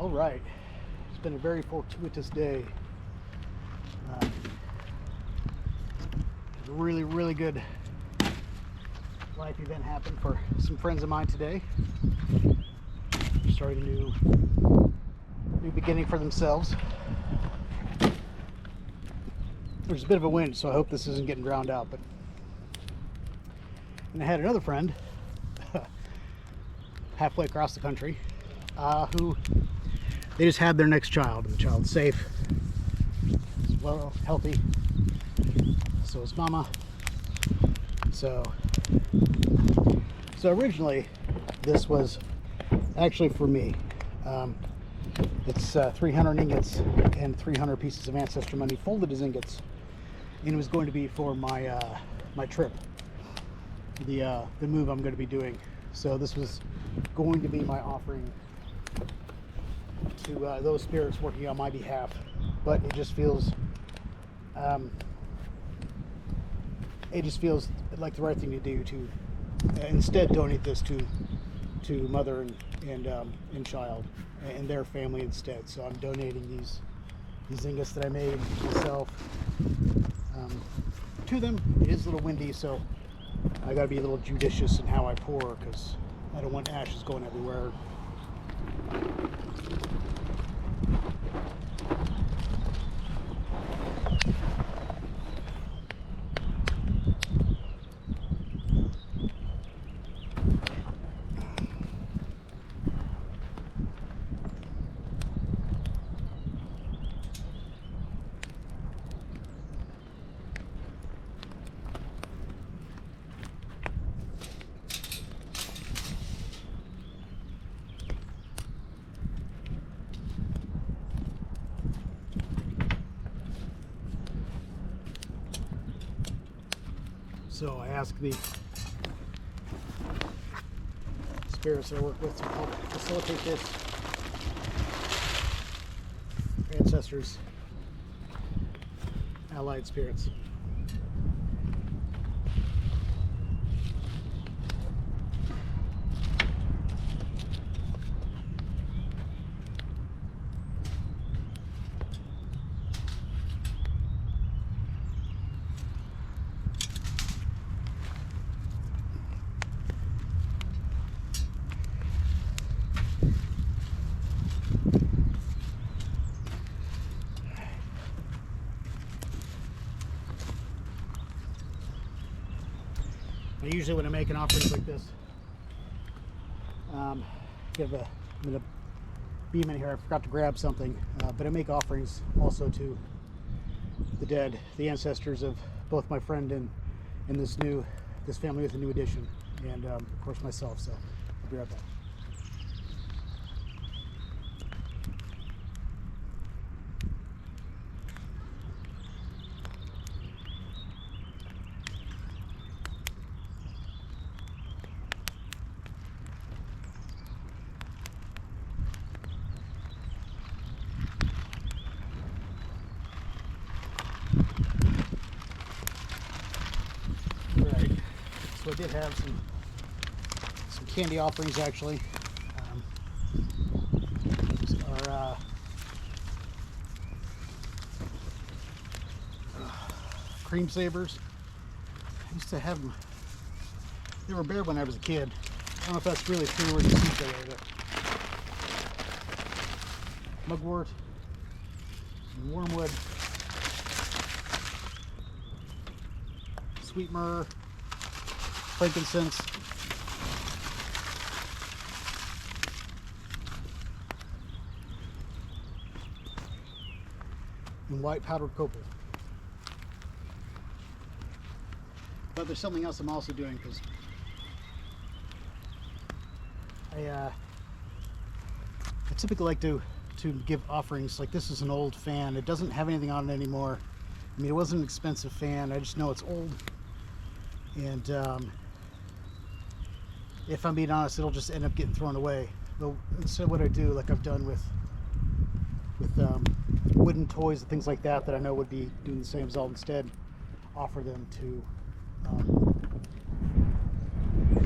All right, it's been a very fortuitous day. Uh, a really good life event happened for some friends of mine today. They're starting a new beginning for themselves. There's a bit of a wind, so I hope this isn't getting drowned out. And I had another friend halfway across the country who they just had their next child, and the child's safe, as well, healthy. So is mama. So originally this was actually for me. It's 300 ingots and 300 pieces of Ancestor money folded as ingots, and it was going to be for my my trip, the move I'm going to be doing. So this was going to be my offering to those spirits working on my behalf. But it just feels like the right thing to do to instead donate this to mother and child and their family instead. So I'm donating these ingots that I made myself to them. It is a little windy, so I got to be a little judicious in how I pour, because I don't want ashes going everywhere. So I ask the spirits that I work with to help facilitate this. Ancestors, allied spirits. Usually when I make an offering like this, I'm gonna beam in here. I forgot to grab something, but I make offerings also to the dead, the ancestors of both my friend and this family with a new addition, and of course myself. So I'll be right back. Right. So I did have some candy offerings actually. These are cream sabers. I used to have them. They were bare when I was a kid. I don't know if that's really true or just that way, but mugwort and wormwood. Sweet myrrh, frankincense, and white powdered copal. But there's something else I'm also doing, because I typically like to give offerings. Like, this is an old fan. It doesn't have anything on it anymore. I mean, it wasn't an expensive fan. I just know it's old. And if I'm being honest, it'll just end up getting thrown away. But instead, what I do, like I've done with wooden toys and things like that I know would be doing the same, as I'll instead offer them to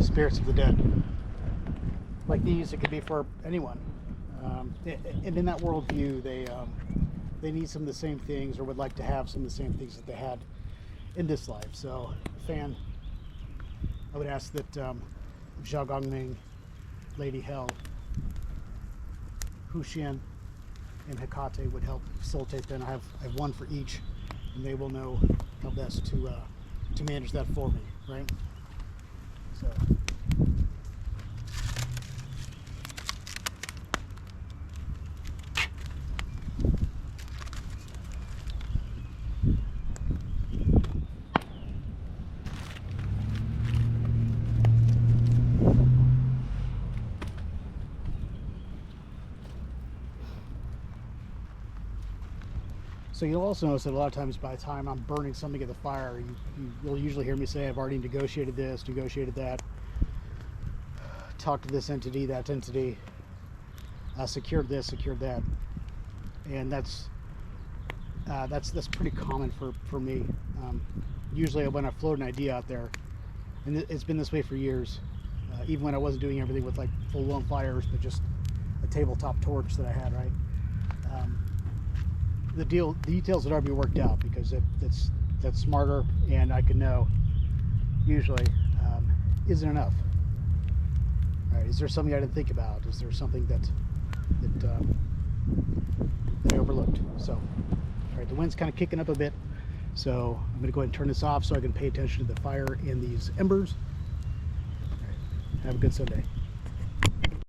spirits of the dead. Like these, it could be for anyone. And in that worldview, they need some of the same things, or would like to have some of the same things that they had in this life. So, Fan, I would ask that Zhao Gongming, Lady Hell, Huxian, and Hecate would help facilitate that. I have one for each, and they will know how best to manage that for me, right? So. So you'll also notice that a lot of times by the time I'm burning something at the fire, you'll usually hear me say I've already negotiated this, negotiated that, talked to this entity, that entity, secured this, secured that, and that's pretty common for me. Usually when I float an idea out there, and it's been this way for years, even when I wasn't doing everything with like full-blown fires, but just a tabletop torch that I had, right? The details had already been worked out, because that's smarter, and I can know usually isn't enough. All right, is there something I didn't think about? Is there something that I overlooked? So, all right, the wind's kind of kicking up a bit, so I'm going to go ahead and turn this off so I can pay attention to the fire and these embers. All right, have a good Sunday.